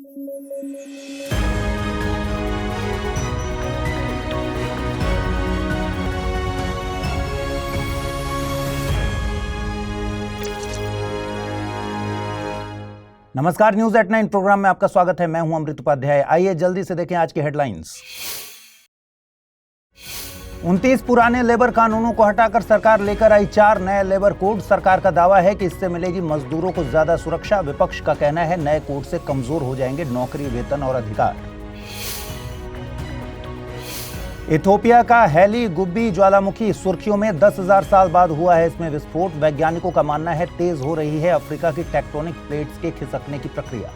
नमस्कार, news at 9 programme में आपका स्वागत है। मैं हूं अमृत उपाध्याय। आइए जल्दी से देखें आज की हेडलाइंस। 29 पुराने लेबर कानूनों को हटाकर सरकार लेकर आई 4 नए लेबर कोड। सरकार का दावा है कि इससे मिलेगी मजदूरों को ज्यादा सुरक्षा। विपक्ष का कहना है नए कोड से कमजोर हो जाएंगे नौकरी, वेतन और अधिकार। इथोपिया का हेली गुब्बी ज्वालामुखी सुर्खियों में 10,000 साल बाद हुआ है इसमें विस्फोट। वैज्ञानिकों का मानना है तेज हो रही है अफ्रीका की टेक्टोनिक प्लेट्स के खिसकने की प्रक्रिया।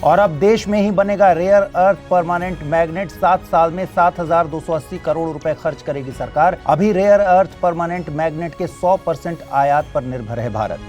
और अब देश में ही बनेगा रेयर अर्थ परमानेंट मैग्नेट। 7 साल में 7,280 करोड़ रुपए खर्च करेगी सरकार। अभी रेयर अर्थ परमानेंट मैग्नेट के 100% आयात पर निर्भर है भारत।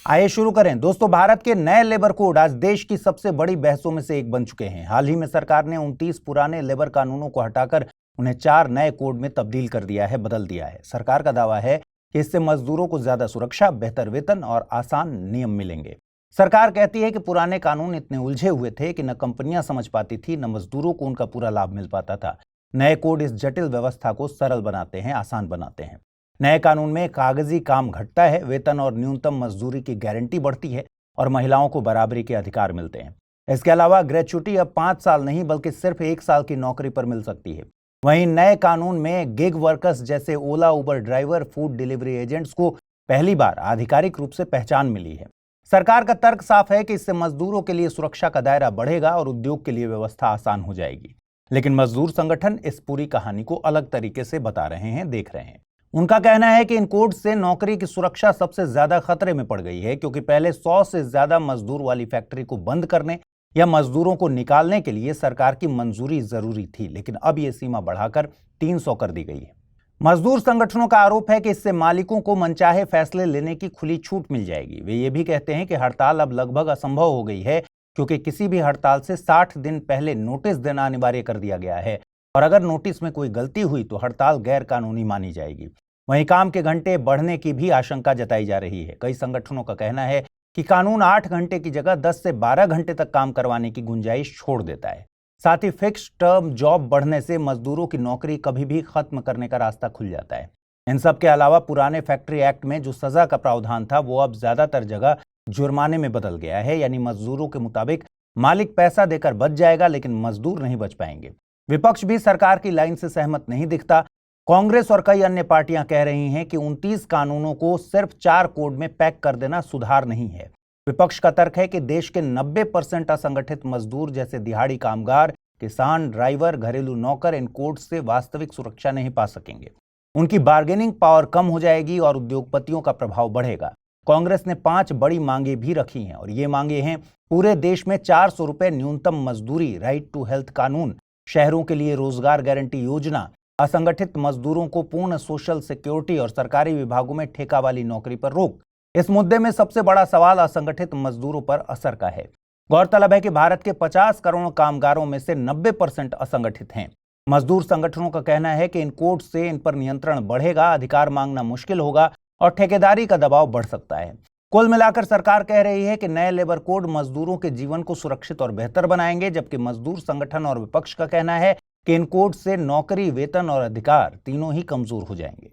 आइए शुरू करें। दोस्तों, भारत के नए लेबर कोड आज देश की सबसे बड़ी बहसों में से एक बन चुके हैं। हाल ही में सरकार ने 29 पुराने लेबर कानूनों को हटाकर उन्हें 4 नए कोड में तब्दील कर दिया है, बदल दिया है। सरकार का दावा है कि इससे मजदूरों को ज्यादा सुरक्षा, बेहतर वेतन और आसान नियम मिलेंगे। सरकार कहती है कि पुराने कानून इतने उलझे हुए थे कि न कंपनियां समझ पाती थी, न मजदूरों को उनका पूरा लाभ मिल पाता था। नए कोड इस जटिल व्यवस्था को सरल बनाते हैं, आसान बनाते हैं। नए कानून में कागजी काम घटता है, वेतन और न्यूनतम मजदूरी की गारंटी बढ़ती है और महिलाओं को बराबरी के अधिकार मिलते हैं। इसके अलावा ग्रेच्युटी अब 5 साल नहीं बल्कि सिर्फ 1 साल की नौकरी पर मिल सकती है। वहीं नए कानून में गिग वर्कर्स जैसे ओला, उबर ड्राइवर, फूड डिलीवरी एजेंट्स को पहली बार आधिकारिक रूप से पहचान मिली है। सरकार का तर्क साफ है कि इससे मजदूरों के लिए सुरक्षा का दायरा बढ़ेगा और उद्योग के लिए व्यवस्था आसान हो जाएगी। लेकिन मजदूर संगठन इस पूरी कहानी को अलग तरीके से बता रहे हैं, देख रहे हैं। उनका कहना है कि इन कोड से नौकरी की सुरक्षा सबसे ज्यादा खतरे में पड़ गई है, क्योंकि पहले 100 से ज्यादा मजदूर वाली फैक्ट्री को बंद करने या मजदूरों को निकालने के लिए सरकार की मंजूरी जरूरी थी, लेकिन अब यह सीमा बढ़ाकर 300 कर दी गई है। मजदूर संगठनों का आरोप है कि इससे मालिकों को मनचाहे फैसले लेने की खुली छूट मिल जाएगी। वे ये भी कहते हैं कि हड़ताल अब लगभग असंभव हो गई है, क्योंकि किसी भी हड़ताल से 60 दिन पहले नोटिस देना अनिवार्य कर दिया गया है और अगर नोटिस में कोई गलती हुई तो हड़ताल गैर कानूनी मानी जाएगी। वहीं काम के घंटे बढ़ने की भी आशंका जताई जा रही है। कई संगठनों का कहना है कि कानून 8 घंटे की जगह 10 से 12 घंटे तक काम करवाने की गुंजाइश छोड़ देता है। साथ ही फिक्स टर्म जॉब बढ़ने से मजदूरों की नौकरी कभी भी खत्म करने का रास्ता खुल जाता है। इन सब के अलावा पुराने फैक्ट्री एक्ट में जो सजा का प्रावधान था वो अब ज्यादातर जगह जुर्माने में बदल गया है, यानी मजदूरों के मुताबिक मालिक पैसा देकर बच जाएगा लेकिन मजदूर नहीं बच पाएंगे। विपक्ष भी सरकार की लाइन से सहमत नहीं दिखता। कांग्रेस और कई अन्य पार्टियां कह रही हैं कि 29 कानूनों को सिर्फ 4 कोड में पैक कर देना सुधार नहीं है। विपक्ष का तर्क है कि देश के 90% असंगठित मजदूर जैसे दिहाड़ी कामगार, किसान, ड्राइवर, घरेलू नौकर इन कोड से वास्तविक सुरक्षा नहीं पा सकेंगे। उनकी बार्गेनिंग पावर कम हो जाएगी और उद्योगपतियों का प्रभाव बढ़ेगा। कांग्रेस ने 5 बड़ी मांगे भी रखी हैं और ये मांगे हैं पूरे देश में 400 रुपए न्यूनतम मजदूरी, राइट टू हेल्थ कानून, शहरों के लिए रोजगार गारंटी योजना, असंगठित मजदूरों को पूर्ण सोशल सिक्योरिटी और सरकारी विभागों में ठेका वाली नौकरी पर रोक। इस मुद्दे में सबसे बड़ा सवाल असंगठित मजदूरों पर असर का है। गौरतलब है कि भारत के 50 करोड़ कामगारों में से 90% असंगठित हैं। मजदूर संगठनों का कहना है कि इन कोड से इन पर नियंत्रण बढ़ेगा, अधिकार मांगना मुश्किल होगा और ठेकेदारी का दबाव बढ़ सकता है। कुल मिलाकर सरकार कह रही है कि नए लेबर कोड मजदूरों के जीवन को सुरक्षित और बेहतर बनाएंगे, जबकि मजदूर संगठन और विपक्ष का कहना है कि इन कोड से नौकरी, वेतन और अधिकार तीनों ही कमजोर हो जाएंगे।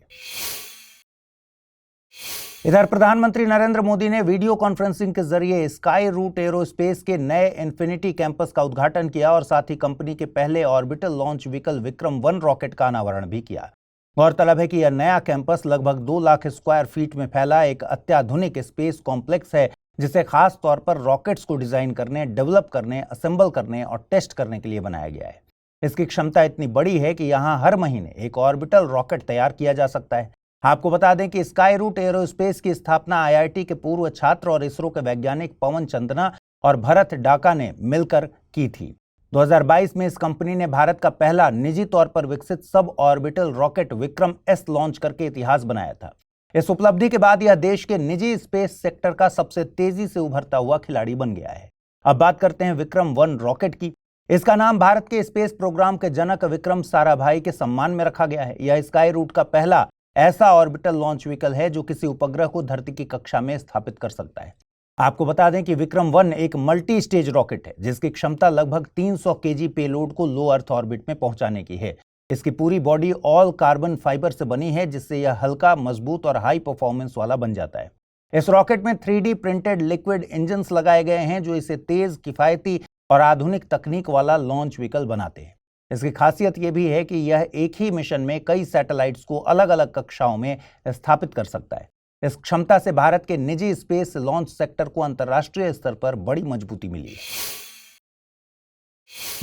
इधर प्रधानमंत्री नरेंद्र मोदी ने वीडियो कॉन्फ्रेंसिंग के जरिए स्काई रूट एरोस्पेस के नए इन्फिनिटी कैंपस का उद्घाटन किया और साथ ही कंपनी के पहले orbital launch vehicle Vikram 1 rocket का अनावरण भी किया। गौरतलब है कि यह नया कैंपस लगभग 2 लाख स्क्वायर फीट में फैला एक अत्याधुनिक स्पेस कॉम्प्लेक्स है, जिसे खास तौर पर रॉकेट्स को डिजाइन करने, डेवलप करने, असेंबल करने और टेस्ट करने के लिए बनाया गया है। इसकी क्षमता इतनी बड़ी है कि यहां हर महीने एक ऑर्बिटल रॉकेट तैयार किया जा सकता है। आपको बता दें कि स्काई रूट एरोस्पेस की स्थापना आईआईटी के पूर्व छात्र और इसरो के वैज्ञानिक पवन चंदना और भरत डाका ने मिलकर की थी। 2022 में इस कंपनी ने भारत का पहला निजी तौर पर विकसित sub orbital rocket Vikram S launch करके इतिहास बनाया था। इस उपलब्धि के बाद यह देश के निजी स्पेस सेक्टर का सबसे तेजी से उभरता हुआ खिलाड़ी बन गया है। अब बात करते हैं विक्रम 1 रॉकेट की। इसका नाम भारत के स्पेस प्रोग्राम के जनक विक्रम साराभाई के सम्मान में रखा गया है। यह स्काई रूट का पहला ऐसा ऑर्बिटल लॉन्च व्हीकल है जो किसी उपग्रह को धरती की कक्षा में स्थापित कर सकता है। आपको बता दें कि विक्रम-1 एक मल्टी स्टेज रॉकेट है जिसकी क्षमता लगभग 300 केजी पेलोड को लो अर्थ ऑर्बिट में पहुंचाने की है। इसकी पूरी बॉडी ऑल कार्बन फाइबर से बनी है जिससे यह हल्का, मजबूत और हाई परफॉर्मेंस वाला बन जाता है। इस रॉकेट में 3D प्रिंटेड लिक्विड इंजन्स लगाए गए हैं जो इसे तेज, किफायती और आधुनिक तकनीक वाला लॉन्च व्हीकल बनाते हैं। इसकी खासियत यह भी है कि यह एक ही मिशन में कई सैटेलाइट्स को अलग अलग कक्षाओं में स्थापित कर सकता है। इस क्षमता से भारत के निजी स्पेस लॉन्च सेक्टर को अंतर्राष्ट्रीय स्तर पर बड़ी मजबूती मिली है।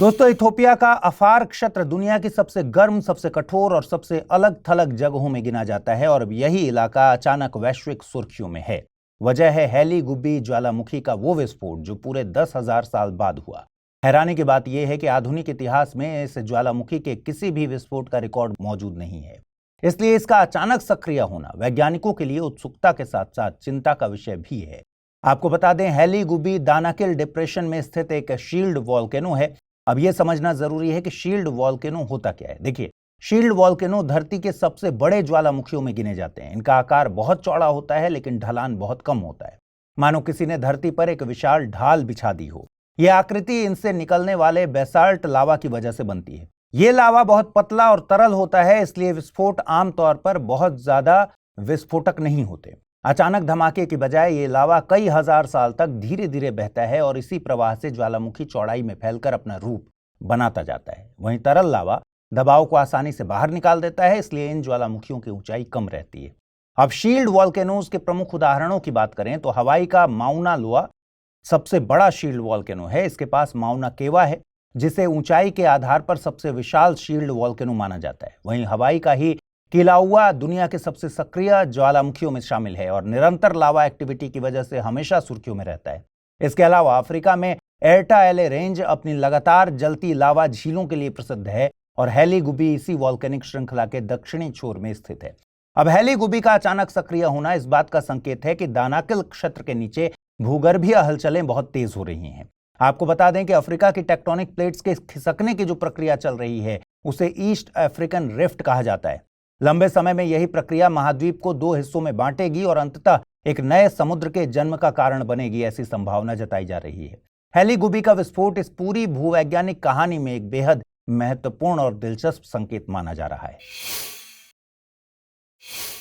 दोस्तों, इथोपिया का अफार क्षेत्र दुनिया की सबसे गर्म, सबसे कठोर और सबसे अलग थलग जगहों में गिना जाता है और अब यही इलाका अचानक वैश्विक सुर्खियों में है। वजह है हेली गुब्बी ज्वालामुखी का वो विस्फोट जो पूरे 10,000 साल बाद हुआ। हैरानी की बात यह है कि आधुनिक इतिहास में इस ज्वालामुखी के किसी भी विस्फोट का रिकॉर्ड मौजूद नहीं है। इसलिए इसका अचानक सक्रिय होना वैज्ञानिकों के लिए उत्सुकता के साथ साथ चिंता का विषय भी है। आपको बता दें, हेली गुब्बी दानाकिल डिप्रेशन में स्थित एक शील्ड वॉल्केनो है। अब यह समझना जरूरी है कि शील्ड वॉल्केनो होता क्या है। देखिए, शील्ड वॉल्केनो धरती के सबसे बड़े ज्वालामुखियों में गिने जाते हैं। इनका आकार बहुत चौड़ा होता है लेकिन ढलान बहुत कम होता है, मानो किसी ने धरती पर एक विशाल ढाल बिछा दी हो। यह आकृति इनसे निकलने वाले बेसाल्ट लावा की वजह से बनती है। ये लावा बहुत पतला और तरल होता है, इसलिए विस्फोट आमतौर पर बहुत ज्यादा विस्फोटक नहीं होते। अचानक धमाके की बजाय ये लावा कई हजार साल तक धीरे धीरे बहता है और इसी प्रवाह से ज्वालामुखी चौड़ाई में फैलकर अपना रूप बनाता जाता है। वहीं तरल लावा दबाव को आसानी से बाहर निकाल देता है, इसलिए इन ज्वालामुखियों की ऊंचाई कम रहती है। अब शील्ड वॉल्केनोज के प्रमुख उदाहरणों की बात करें तो हवाई का माउना लोआ सबसे बड़ा शील्ड वॉल्केनो है। इसके पास माउना केवा है जिसे ऊंचाई के आधार पर सबसे विशाल शील्ड वॉल्केनो माना जाता है। वहीं हवाई का ही किलाउआ दुनिया के सबसे सक्रिय ज्वालामुखियों में शामिल है और निरंतर लावा एक्टिविटी की वजह से हमेशा सुर्खियों में रहता है। इसके अलावा अफ्रीका में एर्टा एले रेंज अपनी लगातार जलती लावा झीलों के लिए प्रसिद्ध है और हेली गुब्बी इसी वॉल्केनिक श्रृंखला के दक्षिणी छोर में स्थित है। अब हेली गुब्बी का अचानक सक्रिय होना इस बात का संकेत है कि दानाकिल क्षेत्र के नीचे भूगर्भीय हलचलें बहुत तेज हो रही हैं। आपको बता दें कि अफ्रीका की टेक्टोनिक प्लेट्स के खिसकने की जो प्रक्रिया चल रही है उसे ईस्ट अफ्रीकन रिफ्ट कहा जाता है। लंबे समय में यही प्रक्रिया महाद्वीप को दो हिस्सों में बांटेगी और अंततः एक नए समुद्र के जन्म का कारण बनेगी, ऐसी संभावना जताई जा रही है। हेली गुब्बी का विस्फोट इस पूरी भूवैज्ञानिक कहानी में एक बेहद महत्वपूर्ण और दिलचस्प संकेत माना जा रहा है।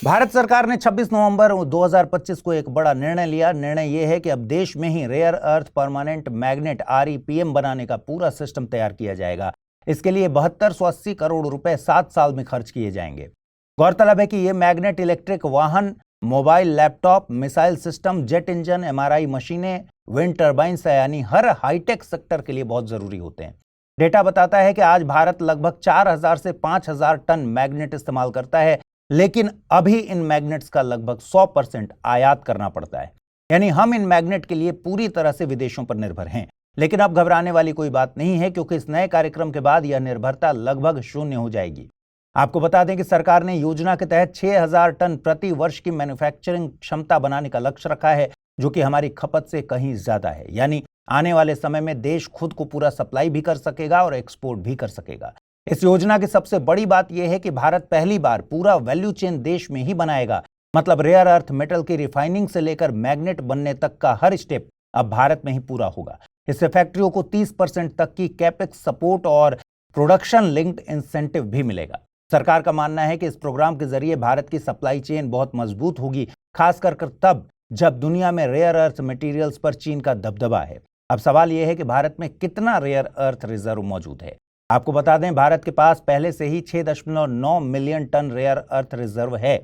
भारत सरकार ने 26 नवंबर 2025 को एक बड़ा निर्णय लिया। निर्णय यह है कि अब देश में ही rare earth permanent magnet REPM बनाने का पूरा सिस्टम तैयार किया जाएगा। इसके लिए 7280 करोड़ रुपए 7 साल में खर्च किए जाएंगे। गौरतलब है कि ये मैग्नेट इलेक्ट्रिक वाहन, mobile, laptop, missile system, jet engine, MRI मशीनें, विंड टर्बाइन यानी हर हाईटेक सेक्टर के लिए बहुत जरूरी होते हैं। डेटा बताता है कि आज भारत लगभग 4000 से 5000 टन मैग्नेट इस्तेमाल करता है, लेकिन अभी इन मैग्नेट्स का लगभग 100% आयात करना पड़ता है। यानी हम इन मैग्नेट के लिए पूरी तरह से विदेशों पर निर्भर हैं। लेकिन अब घबराने वाली कोई बात नहीं है क्योंकि इस नए कार्यक्रम के बाद यह निर्भरता लगभग शून्य हो जाएगी। आपको बता दें कि सरकार ने योजना के तहत 6000 टन प्रति वर्ष की मैन्युफैक्चरिंग क्षमता बनाने का लक्ष्य रखा है, जो कि हमारी खपत से कहीं ज्यादा है। यानी आने वाले समय में देश खुद को पूरा सप्लाई भी कर सकेगा और एक्सपोर्ट भी कर सकेगा। इस योजना की सबसे बड़ी बात यह है कि भारत पहली बार पूरा वैल्यू चेन देश में ही बनाएगा। मतलब रेयर अर्थ मेटल की रिफाइनिंग से लेकर मैग्नेट बनने तक का हर स्टेप अब भारत में ही पूरा होगा। इससे फैक्ट्रियों को 30% तक की कैपेक्स सपोर्ट और प्रोडक्शन लिंक्ड इंसेंटिव भी मिलेगा। सरकार का मानना है कि इस प्रोग्राम के जरिए भारत की सप्लाई चेन बहुत मजबूत होगी, खासकर तब जब दुनिया में रेयर अर्थ मटेरियल्स पर चीन का दबदबा है। अब सवाल यह है कि भारत में कितना रेयर अर्थ रिजर्व मौजूद है। आपको बता दें, भारत के पास पहले से ही 6.9 million ton rare earth reserve है।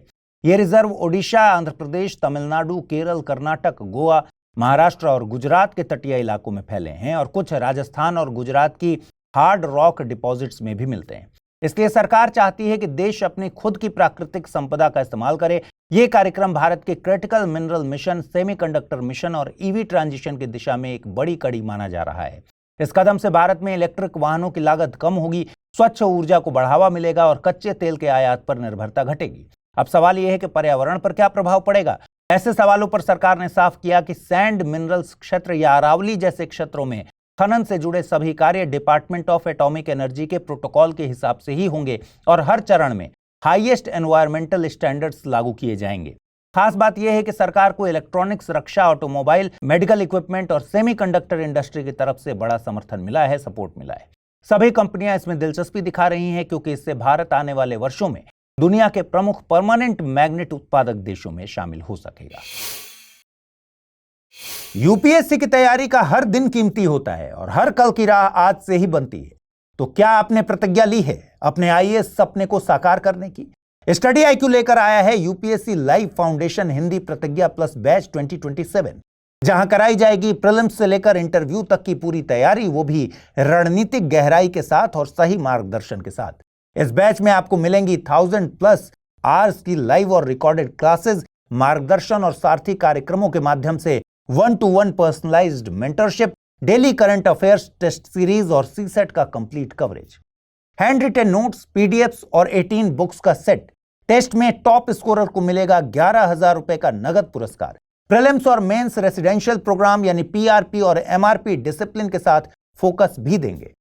ये रिजर्व ओडिशा, आंध्र प्रदेश, तमिलनाडु, केरल, कर्नाटक, गोवा, महाराष्ट्र और गुजरात के तटीय इलाकों में फैले हैं और कुछ राजस्थान और गुजरात की हार्ड रॉक डिपॉजिट्स में भी मिलते हैं। इसलिए सरकार चाहती है कि देश अपनी खुद की प्राकृतिक संपदा का इस्तेमाल करे। ये कार्यक्रम भारत के critical mineral mission, semiconductor mission और EV ट्रांजिशन की दिशा में एक बड़ी कड़ी माना जा रहा है। इस कदम से भारत में इलेक्ट्रिक वाहनों की लागत कम होगी, स्वच्छ ऊर्जा को बढ़ावा मिलेगा और कच्चे तेल के आयात पर निर्भरता घटेगी। अब सवाल यह है कि पर्यावरण पर क्या प्रभाव पड़ेगा। ऐसे सवालों पर सरकार ने साफ किया कि सैंड मिनरल्स क्षेत्र या अरावली जैसे क्षेत्रों में खनन से जुड़े सभी कार्य डिपार्टमेंट ऑफ एटॉमिक एनर्जी के प्रोटोकॉल के हिसाब से ही होंगे और हर चरण में हाईएस्ट एनवायरमेंटल स्टैंडर्ड्स लागू किए जाएंगे। खास बात यह है कि सरकार को इलेक्ट्रॉनिक्स, रक्षा, ऑटोमोबाइल, मेडिकल इक्विपमेंट और सेमीकंडक्टर इंडस्ट्री की तरफ से बड़ा समर्थन मिला है, सपोर्ट मिला है। सभी कंपनियां इसमें दिलचस्पी दिखा रही हैं क्योंकि इससे भारत आने वाले वर्षों में दुनिया के प्रमुख परमानेंट मैग्नेट उत्पादक देशों में शामिल हो सकेगा। यूपीएससी की तैयारी का हर दिन कीमती होता है और हर कल की राह आज से ही बनती है। तो क्या आपने प्रतिज्ञा ली है अपने आईएएस सपने को साकार करने की? स्टडी IQ लेकर आया है यूपीएससी लाइव फाउंडेशन हिंदी प्रतिज्ञा प्लस बैच 2027, जहां कराई जाएगी प्रीलिम्स से लेकर इंटरव्यू तक की पूरी तैयारी, वो भी रणनीतिक गहराई के साथ और सही मार्गदर्शन के साथ। इस बैच में आपको मिलेंगी 1000+ आवर्स की लाइव और रिकॉर्डेड क्लासेस, मार्गदर्शन और सारथी कार्यक्रमों के माध्यम से 1-to-1 personalised mentorship, daily current affairs test series और सीसेट का complete coverage, handwritten notes, PDFs और 18 बुक्स का सेट। टेस्ट में टॉप स्कोरर को मिलेगा 11,000 रुपए का नगद पुरस्कार। प्रीलिम्स और मेंस रेसिडेंशियल प्रोग्राम यानी पीआरपी और एमआरपी डिसिप्लिन के साथ फोकस भी देंगे।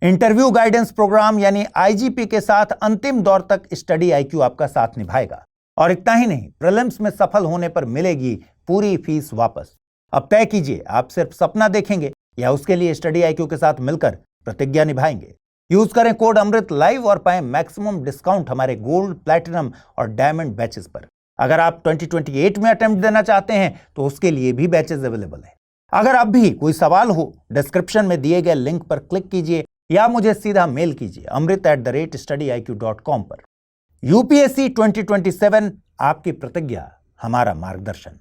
इंटरव्यू गाइडेंस प्रोग्राम यानी आईजीपी के साथ अंतिम दौर तक स्टडी IQ आपका साथ निभाएगा। और इतना ही नहीं, प्रीलिम्स में सफल होने पर मिलेगी पूरी फीस वापस। अब तय कीजिए, आप सिर्फ सपना देखेंगे या उसके लिए स्टडी IQ के साथ मिलकर प्रतिज्ञा निभाएंगे। यूज करें कोड अमृत लाइव और पाएं मैक्सिमम डिस्काउंट हमारे गोल्ड, प्लैटिनम और डायमंड बैचेस पर। अगर आप 2028 में अटेम्प्ट देना चाहते हैं तो उसके लिए भी बैचेस अवेलेबल है। अगर अब भी कोई सवाल हो, डिस्क्रिप्शन में दिए गए लिंक पर क्लिक कीजिए या मुझे सीधा मेल कीजिए amrit@studyiq.com पर। यूपीएससी 2027, आपकी प्रतिज्ञा, हमारा मार्गदर्शन।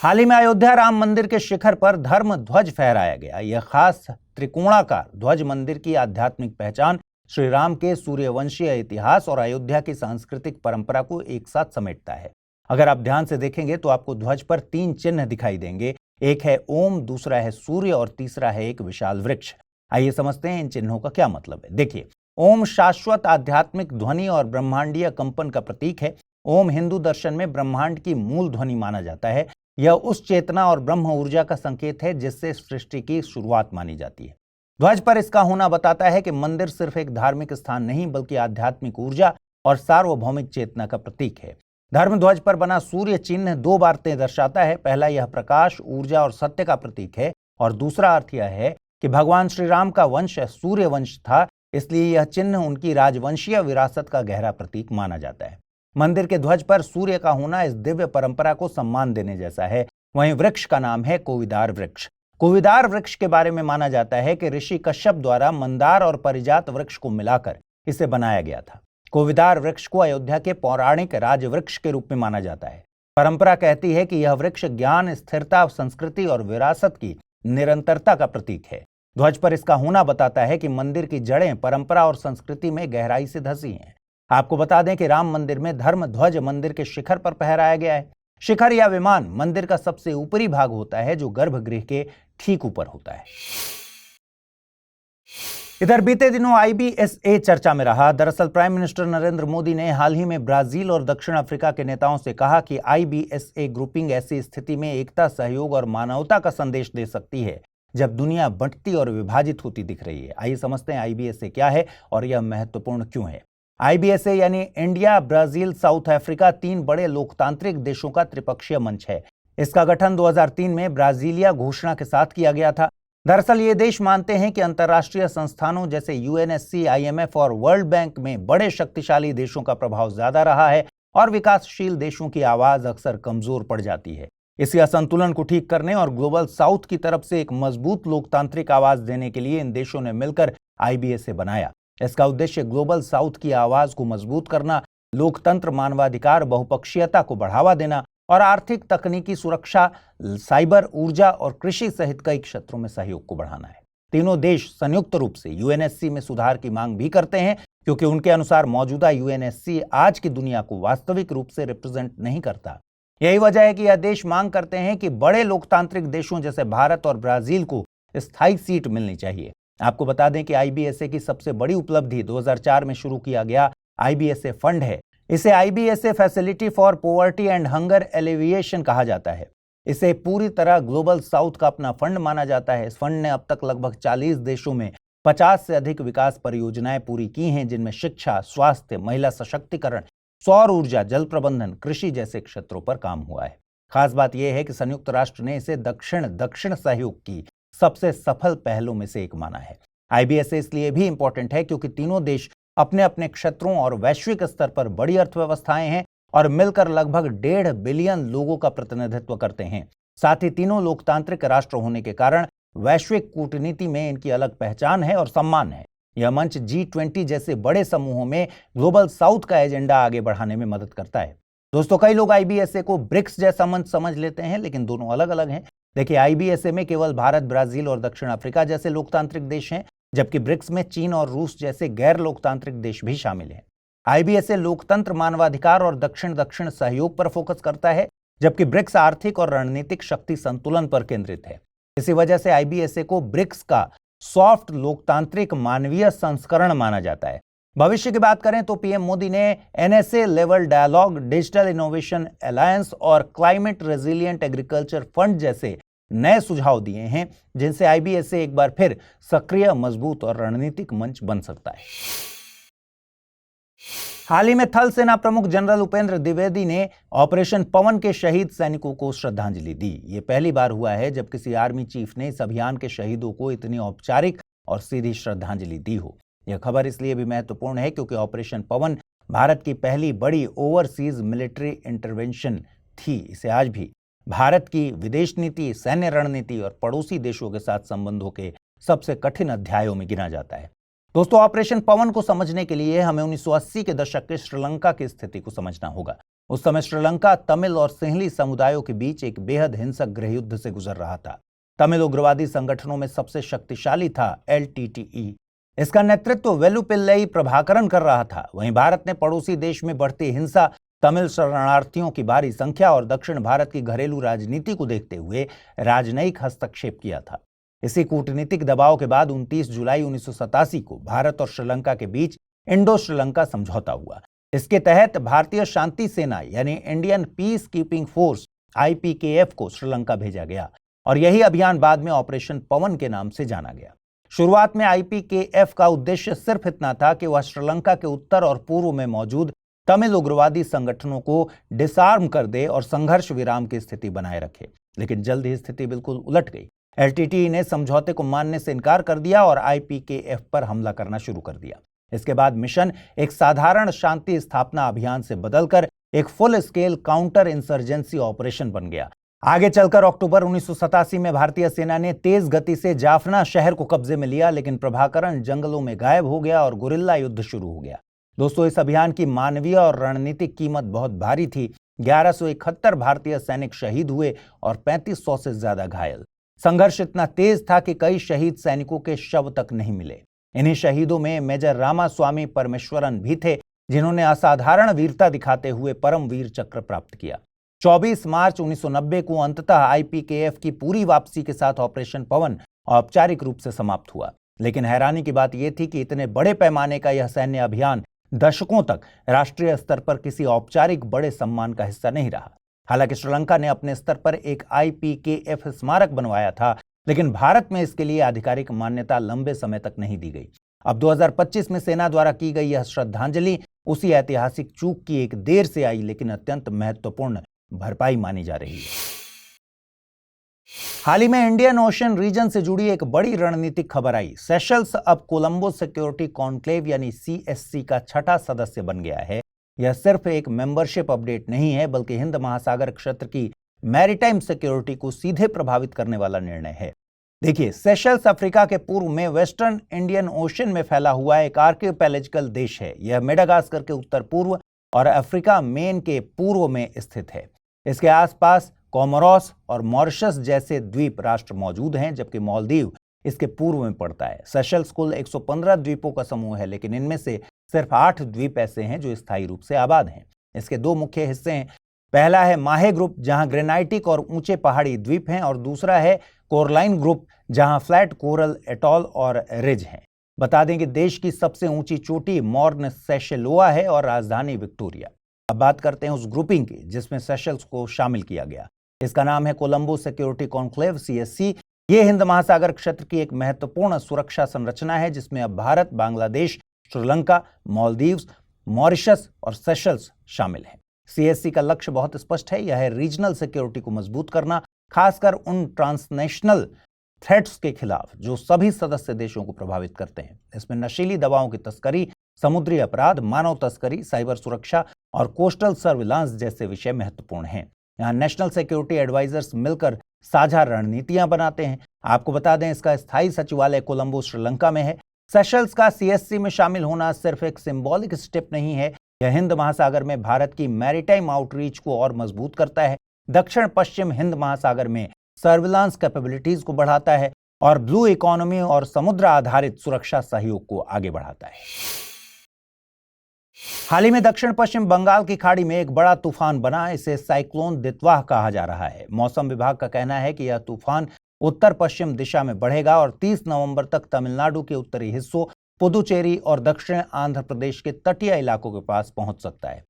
हाल ही में अयोध्या राम मंदिर के शिखर पर धर्म ध्वज फहराया गया। यह खास त्रिकोणाकार ध्वज मंदिर की आध्यात्मिक पहचान, श्री राम के सूर्यवंशीय इतिहास और अयोध्या की सांस्कृतिक परंपरा को एक साथ समेटता है। अगर आप ध्यान से देखेंगे तो आपको ध्वज पर 3 चिन्ह दिखाई देंगे। एक है ओम, दूसरा है सूर्य और तीसरा है एक विशाल वृक्ष। आइए समझते हैं इन चिन्हों का क्या मतलब है। देखिए, ओम शाश्वत आध्यात्मिक ध्वनि और ब्रह्मांडीय कंपन का प्रतीक है। ओम हिंदू दर्शन में ब्रह्मांड की मूल ध्वनि माना जाता है। यह उस चेतना और ब्रह्म ऊर्जा का संकेत है जिससे सृष्टि की शुरुआत मानी जाती है। ध्वज पर इसका होना बताता है कि मंदिर सिर्फ एक धार्मिक स्थान नहीं बल्कि आध्यात्मिक ऊर्जा और सार्वभौमिक चेतना का प्रतीक है। धर्म ध्वज पर बना सूर्य चिन्ह 2 बातें दर्शाता है। पहला, यह प्रकाश, ऊर्जा और सत्य का प्रतीक है और दूसरा अर्थ यह है कि भगवान श्री राम का वंश सूर्य वंश था, इसलिए यह चिन्ह उनकी राजवंशीय विरासत का गहरा प्रतीक माना जाता है। मंदिर के ध्वज पर सूर्य का होना इस दिव्य परंपरा को सम्मान देने जैसा है। वहीं वृक्ष का नाम है कोविदार वृक्ष। कोविदार वृक्ष के बारे में माना जाता है कि ऋषि कश्यप द्वारा मंदार और परिजात वृक्ष को मिलाकर इसे बनाया गया था। कोविदार वृक्ष को अयोध्या के पौराणिक राज वृक्ष के रूप में माना जाता है। परंपरा कहती है कि यह वृक्ष ज्ञान, स्थिरता, संस्कृति और विरासत की निरंतरता का प्रतीक है। ध्वज पर इसका होना बताता है कि मंदिर की जड़ें परंपरा और संस्कृति में गहराई से धंसी हैं। आपको बता दें कि राम मंदिर में धर्म ध्वज मंदिर के शिखर पर फहराया गया है। शिखर या विमान मंदिर का सबसे ऊपरी भाग होता है जो गर्भगृह के ठीक ऊपर होता है। इधर बीते दिनों IBSA चर्चा में रहा। दरअसल प्राइम मिनिस्टर नरेंद्र मोदी ने हाल ही में ब्राजील और दक्षिण अफ्रीका के नेताओं से कहा कि IBSA ग्रुपिंग ऐसी स्थिति में एकता, सहयोग और मानवता का संदेश दे सकती है जब दुनिया बंटती और विभाजित होती दिख रही है। आइए समझते हैं IBSA क्या है और यह महत्वपूर्ण क्यों है। IBSA यानी इंडिया, ब्राजील, साउथ अफ्रीका 3 बड़े लोकतांत्रिक देशों का त्रिपक्षीय मंच है। इसका गठन 2003 में ब्राजीलिया घोषणा के साथ किया गया था। दरअसल ये देश मानते हैं कि अंतर्राष्ट्रीय संस्थानों जैसे UNSC, IMF और वर्ल्ड बैंक में बड़े शक्तिशाली देशों का प्रभाव ज्यादा रहा है और विकासशील देशों की आवाज अक्सर कमजोर पड़ जाती है। इसी असंतुलन को ठीक करने और ग्लोबल साउथ की तरफ से एक मजबूत लोकतांत्रिक आवाज देने के लिए इन देशों ने मिलकर IBSA बनाया। इसका उद्देश्य ग्लोबल साउथ की आवाज को मजबूत करना, लोकतंत्र, मानवाधिकार, बहुपक्षीयता को बढ़ावा देना और आर्थिक, तकनीकी सुरक्षा, साइबर, ऊर्जा और कृषि सहित कई क्षेत्रों में सहयोग को बढ़ाना है। तीनों देश संयुक्त रूप से UNSC में सुधार की मांग भी करते हैं क्योंकि उनके अनुसार मौजूदा UNSC आज की दुनिया को वास्तविक रूप से रिप्रेजेंट नहीं करता। यही वजह है कि यह देश मांग करते हैं कि बड़े लोकतांत्रिक देशों जैसे भारत और ब्राजील को स्थायी सीट मिलनी चाहिए। आपको बता दें कि IBSA की सबसे बड़ी उपलब्धि 2004 में शुरू किया गया IBSA फंड है। इसे IBSA facility for poverty and hunger alleviation कहा जाता है। इसे पूरी तरह ग्लोबल साउथ का अपना फंड माना जाता है। इस फंड ने अब तक लगभग 40 देशों में 50 से अधिक विकास परियोजनाएं पूरी की हैं, जिनमें शिक्षा, स्वास्थ्य, महिला सशक्तिकरण, सौर ऊर्जा, जल प्रबंधन, कृषि जैसे क्षेत्रों पर काम हुआ है। खास बात यह है कि संयुक्त राष्ट्र ने इसे दक्षिण दक्षिण सहयोग की सबसे सफल पहलों में से एक माना है। IBSA इसलिए भी इंपॉर्टेंट है क्योंकि तीनों देश अपने अपने क्षेत्रों और वैश्विक स्तर पर बड़ी अर्थव्यवस्थाएं हैं और मिलकर लगभग 1.5 बिलियन लोगों का प्रतिनिधित्व करते हैं। साथ ही तीनों लोकतांत्रिक राष्ट्र होने के कारण वैश्विक कूटनीति में इनकी अलग पहचान है और सम्मान है। यह मंच G20 जैसे बड़े समूहों में ग्लोबल साउथ का एजेंडा आगे बढ़ाने में मदद करता है। दोस्तों, कई लोग IBSA को ब्रिक्स जैसा मंच समझ लेते हैं, लेकिन दोनों अलग अलग हैं। देखिए, IBSA में केवल भारत, ब्राजील और दक्षिण अफ्रीका जैसे लोकतांत्रिक देश हैं, जबकि ब्रिक्स में चीन और रूस जैसे गैर लोकतांत्रिक देश भी शामिल हैं। IBSA लोकतंत्र, मानवाधिकार और दक्षिण दक्षिण सहयोग पर फोकस करता है, जबकि ब्रिक्स आर्थिक और रणनीतिक शक्ति संतुलन पर केंद्रित है। इसी वजह से IBSA को ब्रिक्स का सॉफ्ट लोकतांत्रिक मानवीय संस्करण माना जाता है। भविष्य की बात करें तो PM मोदी ने NSA level dialogue, digital innovation alliance और क्लाइमेट रेजिलिएंट एग्रीकल्चर फंड जैसे नए सुझाव दिए हैं, जिनसे IBSA एक बार फिर सक्रिय, मजबूत और रणनीतिक मंच बन सकता है। हाल ही में थल सेना प्रमुख जनरल उपेंद्र द्विवेदी ने ऑपरेशन पवन के शहीद सैनिकों को श्रद्धांजलि दी। ये पहली बार हुआ है जब किसी आर्मी चीफ ने इस अभियान के शहीदों को इतनी औपचारिक और सीधी श्रद्धांजलि दी हो। यह खबर इसलिए भी महत्वपूर्ण है क्योंकि ऑपरेशन पवन भारत की पहली बड़ी ओवरसीज मिलिट्री इंटरवेंशन थी। इसे आज भी भारत की विदेश नीति, सैन्य रणनीति और पड़ोसी देशों के साथ संबंधों के सबसे कठिन अध्यायों में गिना जाता है। दोस्तों, ऑपरेशन पवन को समझने के लिए हमें 1980 के दशक के श्रीलंका की स्थिति को समझना होगा। उस समय श्रीलंका तमिल और सिंहली समुदायों के बीच एक बेहद हिंसक गृहयुद्ध से गुजर रहा था। तमिल उग्रवादी संगठनों में सबसे शक्तिशाली था LTTE। इसका नेतृत्व वेलुपिल्लई प्रभाकरन कर रहा था। वहीं भारत ने पड़ोसी देश में बढ़ती हिंसा, तमिल शरणार्थियों की भारी संख्या और दक्षिण भारत की घरेलू राजनीति को देखते हुए राजनयिक हस्तक्षेप किया था। इसी कूटनीतिक दबाव के बाद 29 जुलाई 1987 को भारत और श्रीलंका के बीच इंडो श्रीलंका समझौता हुआ। इसके तहत भारतीय शांति सेना यानी Indian peace keeping force IPKF को श्रीलंका भेजा गया और यही अभियान बाद में ऑपरेशन पवन के नाम से जाना गया। शुरुआत में IPKF का उद्देश्य सिर्फ इतना था कि वह श्रीलंका के उत्तर और पूर्व में मौजूद तमिल उग्रवादी संगठनों को डिसआर्म कर दे और संघर्ष विराम की स्थिति बनाए रखे। लेकिन जल्द ही स्थिति बिल्कुल उलट गई। LTTE ने समझौते को मानने से इनकार कर दिया और IPKF पर हमला करना शुरू कर दिया। इसके बाद मिशन एक साधारण शांति स्थापना अभियान से बदलकर एक full scale counter insurgency operation बन गया। आगे चलकर अक्टूबर 1987 में भारतीय सेना ने तेज गति से जाफना शहर को कब्जे में लिया, लेकिन प्रभाकरन जंगलों में गायब हो गया और गुरिल्ला युद्ध शुरू हो गया। दोस्तों, इस अभियान की मानवीय और रणनीतिक कीमत बहुत भारी थी। 1171 भारतीय सैनिक शहीद हुए और 3500 से ज्यादा घायल। संघर्ष इतना तेज था कि कई शहीद सैनिकों के शव तक नहीं मिले। इन्हीं शहीदों में मेजर रामास्वामी परमेश्वरन भी थे, जिन्होंने असाधारण वीरता दिखाते हुए परमवीर चक्र प्राप्त किया। 24 मार्च 1990 को अंततः IPKF की पूरी वापसी के साथ ऑपरेशन पवन औपचारिक रूप से समाप्त हुआ। लेकिन हैरानी की बात यह थी कि इतने बड़े पैमाने का यह सैन्य अभियान दशकों तक राष्ट्रीय स्तर पर किसी औपचारिक बड़े सम्मान का हिस्सा नहीं रहा। हालांकि श्रीलंका ने अपने स्तर पर एक IPKF स्मारक बनवाया था, लेकिन भारत में इसके लिए आधिकारिक मान्यता लंबे समय तक नहीं दी गई। अब 2025 में सेना द्वारा की गई यह श्रद्धांजलि उसी ऐतिहासिक चूक की एक देर से आई लेकिन अत्यंत महत्वपूर्ण भरपाई मानी जा रही है। हाल ही में इंडियन ओशन रीजन से जुड़ी एक बड़ी रणनीतिक खबर आई। सेशल्स अब कोलंबो सिक्योरिटी कॉन्क्लेव यानी CSC का छठा सदस्य बन गया है। यह सिर्फ एक मेंबरशिप अपडेट नहीं है, बल्कि हिंद महासागर क्षेत्र की मैरीटाइम सिक्योरिटी को सीधे प्रभावित करने वाला निर्णय है। देखिए, सेशल्स अफ्रीका के पूर्व में वेस्टर्न इंडियन ओशन में फैला हुआ एक आर्कियोपेलाजिकल देश है। यह मेडागास्कर के उत्तर पूर्व और अफ्रीका मेन के पूर्व में स्थित है। इसके आसपास कोमोरोस और मॉरिशस जैसे द्वीप राष्ट्र मौजूद हैं, जबकि मालदीव इसके पूर्व में पड़ता है। सेशल्स कुल 115 द्वीपों का समूह है, लेकिन इनमें से सिर्फ 8 द्वीप ऐसे हैं जो स्थायी रूप से आबाद हैं। इसके 2 मुख्य हिस्से हैं। पहला है माहे ग्रुप, जहां ग्रेनाइटिक और ऊंचे पहाड़ी द्वीप हैं, और दूसरा है कोरलाइन ग्रुप, जहां फ्लैट कोरल एटॉल और रिज हैं। बता दें कि देश की सबसे ऊंची चोटी मॉर्न सेशेलोआ है और राजधानी विक्टोरिया। अब बात करते हैं उस ग्रुपिंग की जिसमें सेशल्स को शामिल किया गया। इसका नाम है कोलंबो सिक्योरिटी कॉन्क्लेव CSC। ये हिंद महासागर क्षेत्र की एक महत्वपूर्ण सुरक्षा संरचना है जिसमें अब भारत, बांग्लादेश, श्रीलंका, मालदीव्स, मॉरिशस और सेशल्स शामिल हैं। सीएससी का लक्ष्य बहुत स्पष्ट है, यह है रीजनल सिक्योरिटी को मजबूत करना, खासकर उन ट्रांसनेशनल थ्रेट्स के खिलाफ जो सभी सदस्य देशों को प्रभावित करते हैं। इसमें नशीली दवाओं की तस्करी, समुद्री अपराध, मानव तस्करी, साइबर सुरक्षा और कोस्टल सर्विलांस जैसे विषय महत्वपूर्ण हैं। यहाँ नेशनल सिक्योरिटी एडवाइजर्स मिलकर साझा रणनीतियां बनाते हैं। आपको बता दें, इसका स्थायी सचिवालय कोलंबो, श्रीलंका में है। सेशल्स का सीएससी में शामिल होना सिर्फ एक सिंबॉलिक स्टेप नहीं है, यह हिंद महासागर में भारत की मैरीटाइम आउटरीच को और मजबूत करता है, दक्षिण पश्चिम हिंद महासागर में सर्विलांस कैपेबिलिटीज को बढ़ाता है और ब्लू इकोनॉमी और समुद्र आधारित सुरक्षा सहयोग को आगे बढ़ाता है। हाल ही में दक्षिण पश्चिम बंगाल की खाड़ी में एक बड़ा तूफान बना, इसे साइक्लोन दितवाह कहा जा रहा है। मौसम विभाग का कहना है कि यह तूफान उत्तर पश्चिम दिशा में बढ़ेगा और 30 नवंबर तक तमिलनाडु के उत्तरी हिस्सों, पुदुचेरी और दक्षिण आंध्र प्रदेश के तटीय इलाकों के पास पहुंच सकता है।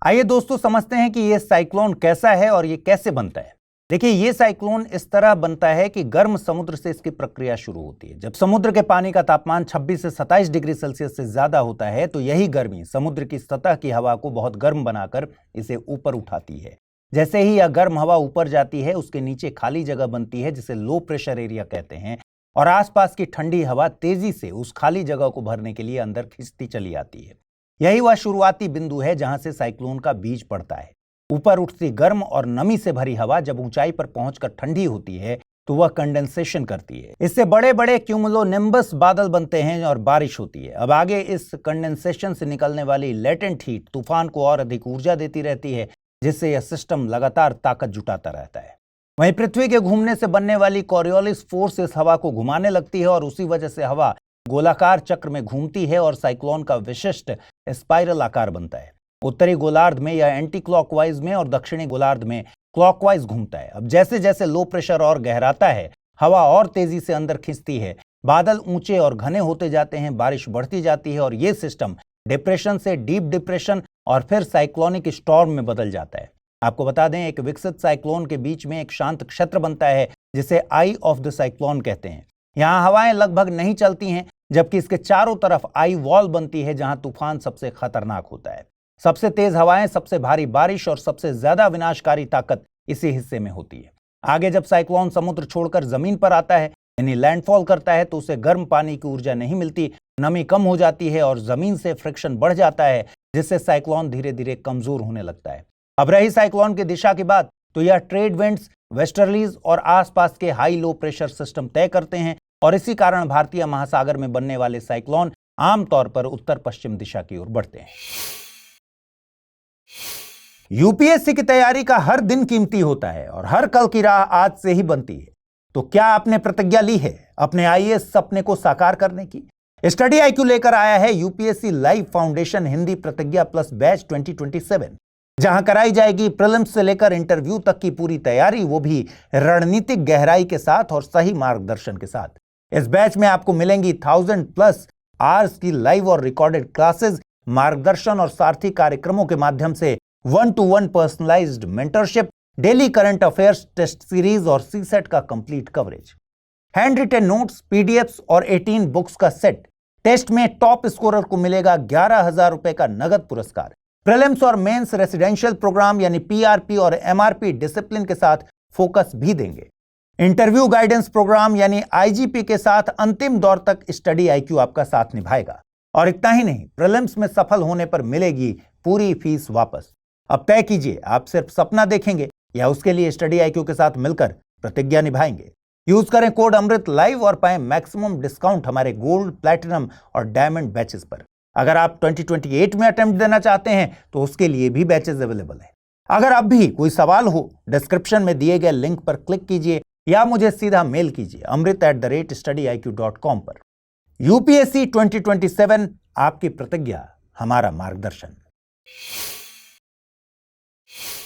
आइए दोस्तों समझते हैं कि यह साइक्लोन कैसा है और यह कैसे बनता है। देखिए, ये साइक्लोन इस तरह बनता है कि गर्म समुद्र से इसकी प्रक्रिया शुरू होती है। जब समुद्र के पानी का तापमान 26 से 27 डिग्री सेल्सियस से ज्यादा होता है तो यही गर्मी समुद्र की सतह की हवा को बहुत गर्म बनाकर इसे ऊपर उठाती है। जैसे ही यह गर्म हवा ऊपर जाती है, उसके नीचे खाली जगह बनती है जिसे लो प्रेशर एरिया कहते हैं, और आसपास की ठंडी हवा तेजी से उस खाली जगह को भरने के लिए अंदर खिंचती चली आती है। यही वह शुरुआती बिंदु है जहां से साइक्लोन का बीज पड़ता है। ऊपर उठती गर्म और नमी से भरी हवा जब ऊंचाई पर पहुंचकर ठंडी होती है तो वह कंडेंसेशन करती है। इससे बड़े बड़े क्यूमुलोनिम्बस बादल बनते हैं और बारिश होती है। अब आगे इस कंडेंसेशन से निकलने वाली लेटेंट हीट तूफान को और अधिक ऊर्जा देती रहती है, जिससे यह सिस्टम लगातार ताकत जुटाता रहता है। वहीं पृथ्वी के घूमने से बनने वाली कॉरियोलिस फोर्स इस हवा को घुमाने लगती है और उसी वजह से हवा गोलाकार चक्र में घूमती है और साइक्लोन का विशिष्ट स्पाइरल आकार बनता है। उत्तरी गोलार्ध में यह एंटी क्लॉकवाइज में और दक्षिणी गोलार्ध में क्लॉकवाइज घूमता है। अब जैसे जैसे लो प्रेशर और गहराता है, हवा और तेजी से अंदर खींचती है, बादल ऊंचे और घने होते जाते हैं, बारिश बढ़ती जाती है और यह सिस्टम डिप्रेशन से डीप डिप्रेशन और फिर साइक्लोनिक स्टॉर्म में बदल जाता है। आपको बता दें, एक विकसित साइक्लोन के बीच में एक शांत क्षेत्र बनता है जिसे आई ऑफ द साइक्लोन कहते हैं। यहाँ हवाएं लगभग नहीं चलती हैं, जबकि इसके चारों तरफ आई वॉल बनती है जहां तूफान सबसे खतरनाक होता है। सबसे तेज हवाएं, सबसे भारी बारिश और सबसे ज्यादा विनाशकारी ताकत इसी हिस्से में होती है। आगे जब साइक्लोन समुद्र छोड़कर जमीन पर आता है, यानी लैंडफॉल करता है, तो उसे गर्म पानी की ऊर्जा नहीं मिलती, नमी कम हो जाती है और जमीन से फ्रिक्शन बढ़ जाता है, जिससे साइक्लोन धीरे धीरे कमजोर होने लगता है। अब रही साइक्लोन की दिशा की बात, तो यह ट्रेड विंड्स, वेस्टर्लीज और आसपास के हाई लो प्रेशर सिस्टम तय करते हैं और इसी कारण भारतीय महासागर में बनने वाले साइक्लोन आमतौर पर उत्तर पश्चिम दिशा की ओर बढ़ते हैं। यूपीएससी की तैयारी का हर दिन कीमती होता है और हर कल की राह आज से ही बनती है। तो क्या आपने प्रतिज्ञा ली है अपने आईएएस सपने को साकार करने की? स्टडी आईक्यू लेकर आया है यूपीएससी लाइव फाउंडेशन हिंदी प्रतिज्ञा प्लस बैच 2027, जहां कराई जाएगी प्रीलिम्स से लेकर इंटरव्यू तक की पूरी तैयारी, वो भी रणनीतिक गहराई के साथ और सही मार्गदर्शन के साथ। इस बैच में आपको मिलेंगी 1000+ आवर्स की लाइव और रिकॉर्डेड क्लासेस, मार्गदर्शन और सारथी कार्यक्रमों के माध्यम से 1-to-1 personalised mentorship, daily current affairs test series और सीसेट का complete coverage, handwritten notes, PDFs और 18 बुक्स का सेट। टेस्ट में टॉप स्कोरर को मिलेगा 11,000 रुपए का नगद पुरस्कार। प्रीलिम्स और मेंस रेसिडेंशियल प्रोग्राम यानी पीआरपी और एमआरपी डिसिप्लिन के साथ फोकस भी देंगे। इंटरव्यू गाइडेंस प्रोग्राम यानी आईजीपी के साथ अंतिम दौर तक स्टडी आईक्यू आपका साथ निभाएगा। और इतना ही नहीं, प्रीलिम्स में सफल होने पर मिलेगी पूरी फीस वापस। अब तय कीजिए, आप सिर्फ सपना देखेंगे या उसके लिए स्टडी आईक्यू के साथ मिलकर प्रतिज्ञा निभाएंगे। यूज करें कोड अमृत लाइव और पाएं मैक्सिमम डिस्काउंट हमारे गोल्ड, प्लैटिनम और डायमंड बैचेस पर। अगर आप 2028 में अटेम्प्ट देना चाहते हैं तो उसके लिए भी बैचेस अवेलेबल है। अगर अब भी कोई सवाल हो, डिस्क्रिप्शन में दिए गए लिंक पर क्लिक कीजिए या मुझे सीधा मेल कीजिए amrit@studyIQ.com पर। यूपीएससी 2027, आपकी प्रतिज्ञा हमारा मार्गदर्शन।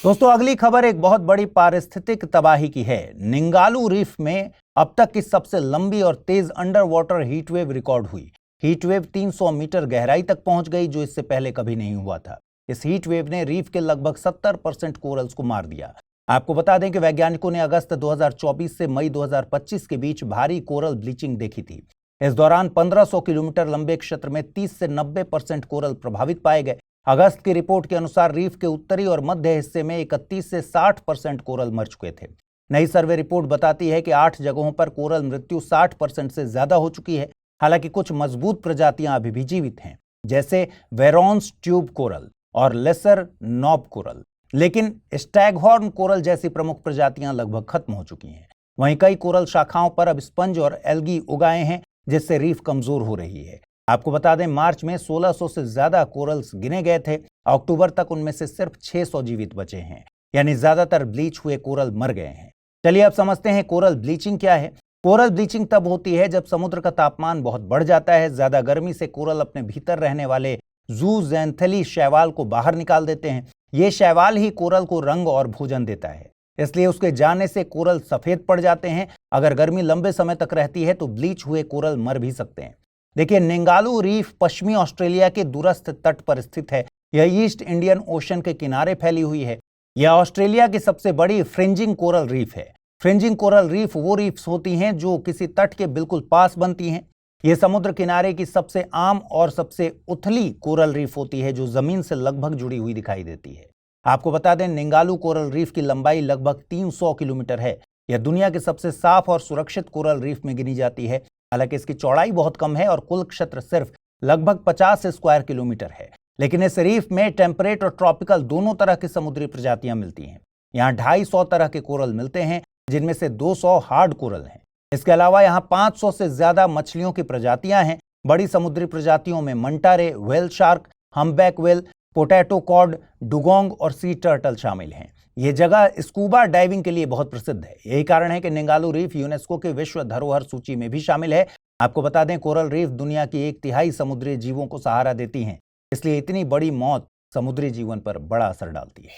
दोस्तों, अगली खबर एक बहुत बड़ी पारिस्थितिक तबाही की है। निंगालू रीफ में अब तक की सबसे लंबी और तेज अंडर वाटर हीटवेव रिकॉर्ड हुई। हीटवेव 300 मीटर गहराई तक पहुंच गई, जो इससे पहले कभी नहीं हुआ था। इस हीटवेव ने रीफ के लगभग 70% कोरल्स को मार दिया। आपको बता दें कि वैज्ञानिकों ने अगस्त 2024 से मई 2025 के बीच भारी कोरल ब्लीचिंग देखी थी। इस दौरान 1500 किलोमीटर लंबे क्षेत्र में 30 से 90% कोरल प्रभावित पाए गए। अगस्त की रिपोर्ट के अनुसार रीफ के उत्तरी और मध्य हिस्से में 31 से 60% कोरल मर चुके थे। नई सर्वे रिपोर्ट बताती है कि 8 जगहों पर कोरल मृत्यु 60% से ज्यादा हो चुकी है। हालांकि कुछ मजबूत प्रजातियां अभी भी जीवित हैं, जैसे वेरोन्स ट्यूब कोरल और लेसर नॉब कोरल, लेकिन स्टैगहॉर्न कोरल जैसी प्रमुख प्रजातियां लगभग खत्म हो चुकी हैं। वहीं कई कोरल शाखाओं पर अब स्पंज और एल्गी उगाए हैं, जिससे रीफ कमजोर हो रही है। आपको बता दें, मार्च में 1600 से ज्यादा कोरल्स गिने गए थे। अक्टूबर तक उनमें से सिर्फ 600 जीवित बचे हैं, यानी ज्यादातर ब्लीच हुए कोरल मर गए हैं। चलिए अब समझते हैं कोरल ब्लीचिंग क्या है। कोरल ब्लीचिंग तब होती है जब समुद्र का तापमान बहुत बढ़ जाता है। ज्यादा गर्मी से कोरल अपने भीतर रहने वाले जूज़ैंथेली शैवाल को बाहर निकाल देते हैं। ये शैवाल ही कोरल को रंग और भोजन देता है, इसलिए उसके जाने से कोरल सफेद पड़ जाते हैं। अगर गर्मी लंबे समय तक रहती है तो ब्लीच हुए कोरल मर भी सकते हैं। देखिए, निंगालू रीफ पश्चिमी ऑस्ट्रेलिया के दूरस्थ तट पर स्थित है। यह ईस्ट इंडियन ओशन के किनारे फैली हुई है। यह ऑस्ट्रेलिया की सबसे बड़ी फ्रिंजिंग कोरल रीफ है। फ्रिंजिंग कोरल रीफ वो रीफ्स होती हैं जो किसी तट के बिल्कुल पास बनती हैं। यह समुद्र किनारे की सबसे आम और सबसे उथली कोरल रीफ होती है, जो जमीन से लगभग जुड़ी हुई दिखाई देती है। आपको बता दें, निंगालू कोरल रीफ की लंबाई लगभग 300 किलोमीटर है। यह दुनिया के सबसे साफ और सुरक्षित कोरल रीफ में गिनी जाती है। हालांकि इसकी चौड़ाई बहुत कम है और कुल क्षेत्र सिर्फ लगभग 50 स्क्वायर किलोमीटर है। लेकिन इस रीफ में टेम्परेट और ट्रॉपिकल दोनों तरह की समुद्री प्रजातियां मिलती हैं। यहाँ 250 तरह के कोरल मिलते हैं, जिनमें से 200 हार्ड कोरल हैं। इसके अलावा यहाँ 500 से ज्यादा मछलियों की प्रजातियां हैं। बड़ी समुद्री प्रजातियों में manta rays, whale shark, humpback whale, potato cod, dugong और सी टर्टल शामिल हैं। ये जगह स्कूबा डाइविंग के लिए बहुत प्रसिद्ध है। यही कारण है कि निंगालू रीफ यूनेस्को के विश्व धरोहर सूची में भी शामिल है। आपको बता दें, कोरल रीफ दुनिया की 1/3 समुद्री जीवों को सहारा देती हैं, इसलिए इतनी बड़ी मौत समुद्री जीवन पर बड़ा असर डालती है।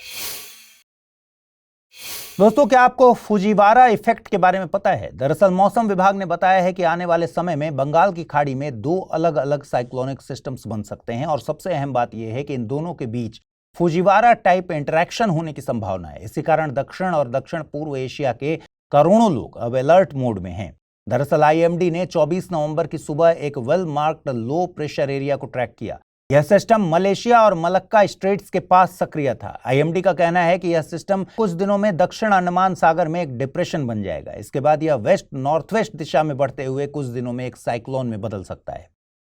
दोस्तों, क्या आपको फुजीवारा इफेक्ट के बारे में पता है? दरअसल मौसम विभाग ने बताया है कि आने वाले समय में बंगाल की खाड़ी में 2 अलग अलग साइक्लोनिक सिस्टम्स बन सकते हैं और सबसे अहम बात यह है कि इन दोनों के बीच फुजीवारा टाइप इंटरेक्शन होने की संभावना है। इसी कारण दक्षिण और दक्षिण पूर्व एशिया के करोड़ों लोग अब अलर्ट मोड में हैं। दरअसल आईएमडी ने 24 नवंबर की सुबह एक well marked low pressure area को ट्रैक किया। यह सिस्टम मलेशिया और मलक्का स्ट्रेट्स के पास सक्रिय था। आईएमडी का कहना है कि यह सिस्टम कुछ दिनों में दक्षिण अंडमान सागर में एक डिप्रेशन बन जाएगा। इसके बाद यह वेस्ट नॉर्थवेस्ट दिशा में बढ़ते हुए कुछ दिनों में एक साइक्लोन में बदल सकता है।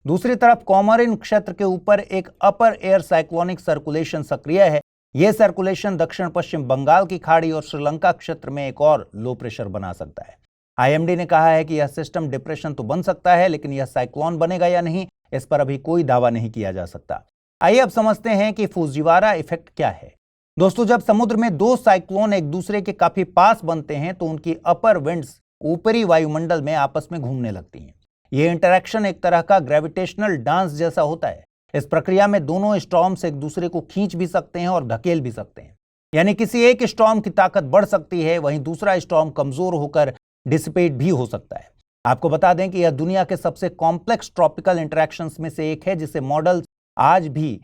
दूसरी तरफ कोमोरिन क्षेत्र के ऊपर एक अपर एयर साइक्लोनिक सर्कुलेशन सक्रिय है। यह सर्कुलेशन दक्षिण पश्चिम बंगाल की खाड़ी और श्रीलंका क्षेत्र में एक और लो प्रेशर बना सकता है। आईएमडी ने कहा है कि यह सिस्टम डिप्रेशन तो बन सकता है, लेकिन यह साइक्लोन बनेगा या नहीं, इस पर अभी कोई दावा नहीं किया जा सकता। आइए अब समझते हैं कि फुजीवारा इफेक्ट क्या है। दोस्तों, जब समुद्र में 2 साइक्लोन एक दूसरे के काफी पास बनते हैं तो उनकी अपर विंड्स ऊपरी वायुमंडल में आपस में घूमने लगती हैं। यह इंटरेक्शन एक तरह का ग्रेविटेशनल डांस जैसा होता है। इस प्रक्रिया में दोनों स्टॉर्म्स एक दूसरे को खींच भी सकते हैं और धकेल भी सकते हैं। यानी किसी एक स्टॉर्म की ताकत बढ़ सकती है, वहीं दूसरा स्टॉर्म कमजोर होकर डिसिपेट भी हो सकता है। आपको बता दें कि यह दुनिया के सबसे कॉम्प्लेक्स ट्रॉपिकल इंटरेक्शंस में से एक है, जिसे मॉडल आज भी